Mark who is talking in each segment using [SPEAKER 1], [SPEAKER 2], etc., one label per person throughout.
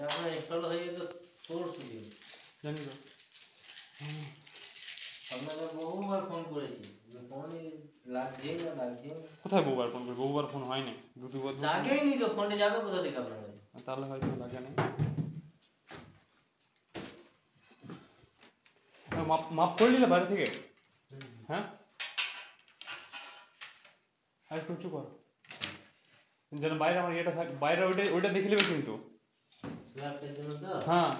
[SPEAKER 1] তারপরে ইনস্টল হয়ে তো তোর শুধু
[SPEAKER 2] জানি তো
[SPEAKER 1] আপনাকে বহুবার ফোন করেছি ফোনই লাগছে না লাগছে
[SPEAKER 2] কোথায় বহুবার ফোন করি বহুবার ফোন হয় না দুবার
[SPEAKER 1] লাগেই নি তো ফোনে যাবে কোথা থেকে আপনার কাছে
[SPEAKER 2] তাহলে হয়তো লাগে না মাপ করে নিলে বাইরে থেকে হ্যাঁ আর একটু উঁচু কর যেন বাইরে আমার ইয়েটা থাকে বাইরে ওইটা দেখে নেবে কিন্তু
[SPEAKER 1] স্ল্যাবটার জন্য তো
[SPEAKER 2] হ্যাঁ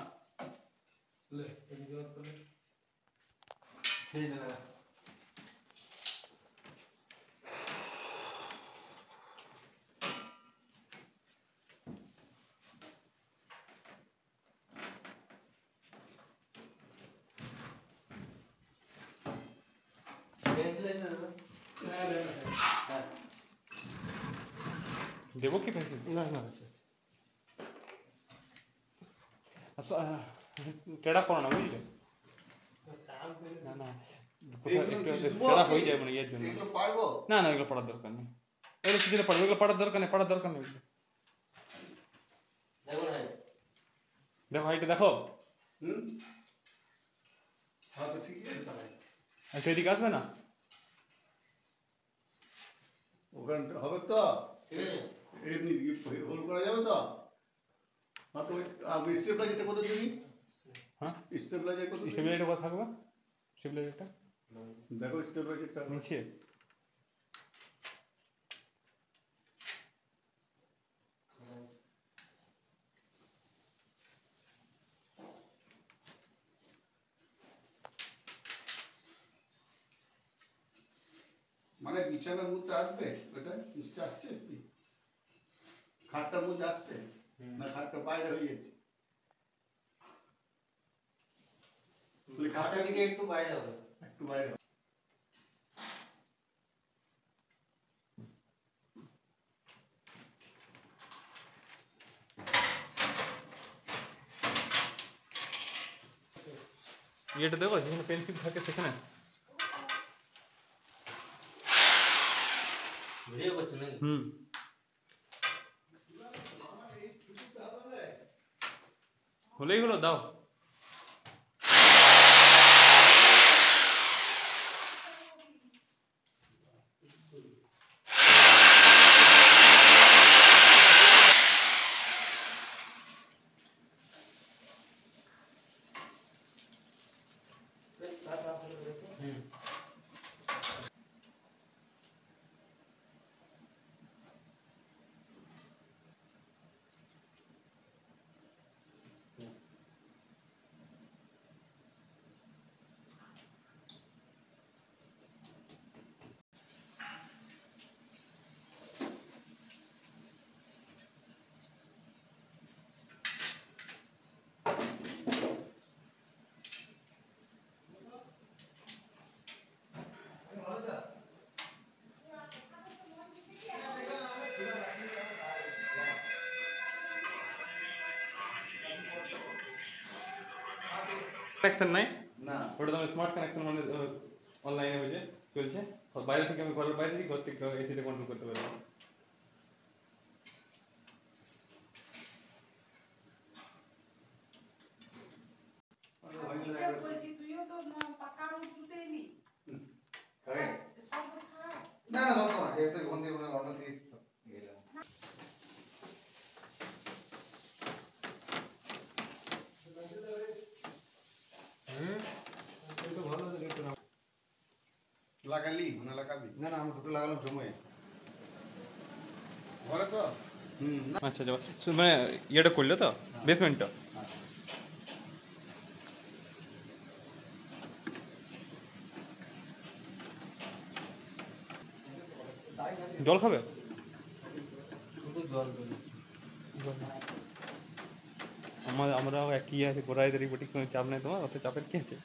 [SPEAKER 2] দেবো কি পেন্সিল
[SPEAKER 1] না না
[SPEAKER 2] টেড়া করো না বুঝলে না না টেড়া হয়ে যায় মানে ইয়ের জন্য না না এগুলো পড়ার দরকার নেই এগুলো কিছুটা পড়বে এগুলো পড়ার দরকার নেই দেখো হাইটে দেখো একটু এদিকে আসবে না
[SPEAKER 3] ওখানটা হবে তো এমনি হোল করা যাবে তো হ্যাঁ তো ওই স্টেবিলাইজারটা কোথায় দিবি
[SPEAKER 2] হ্যাঁ
[SPEAKER 3] স্টেবিলাইজার কোথায়
[SPEAKER 2] স্টেবিলাইজারটা কোথায় থাকবে স্টেবিলাইজারটা
[SPEAKER 3] দেখো স্টেবিলাইজারটা
[SPEAKER 2] নিচে
[SPEAKER 3] মানে বিছানার মধ্যে আসবে ওটা নিচে আসছে খাটটার মধ্যে আসছে না খাটটা বাইরে হয়ে যাচ্ছে
[SPEAKER 1] খাটের দিকে একটু বাইরে হবে
[SPEAKER 3] একটু বাইরে
[SPEAKER 2] ইয়েটা দেখো যেখানে পেন্সিল থাকে সেখানে
[SPEAKER 1] ভিডিও করছো নাকি
[SPEAKER 2] হলেই হলো দাও কানেকশন নাই
[SPEAKER 3] না
[SPEAKER 2] ওটা তো স্মার্ট কানেকশন মানে অনলাইনে হয়েছে চলছে বাইরে থেকে আমি ঘরের বাইরে থেকে ঘর থেকে এসিতে কন্ট্রোল করতে পারবো
[SPEAKER 3] না না দরকার না এটা ওখান থেকে অর্ডার দিয়ে গেলাম লাগালি না লাগাবি না না আমি দুটো লাগালাম জমে ঘরে তো
[SPEAKER 2] আচ্ছা মানে ইয়েটা করলে তো বেসমেন্টটা জল খাবে আমরা একই আছে গোড়াই দাঁড়িয়ে বটি কোনো চাপ নেই তোমার অত চাপের কি আছে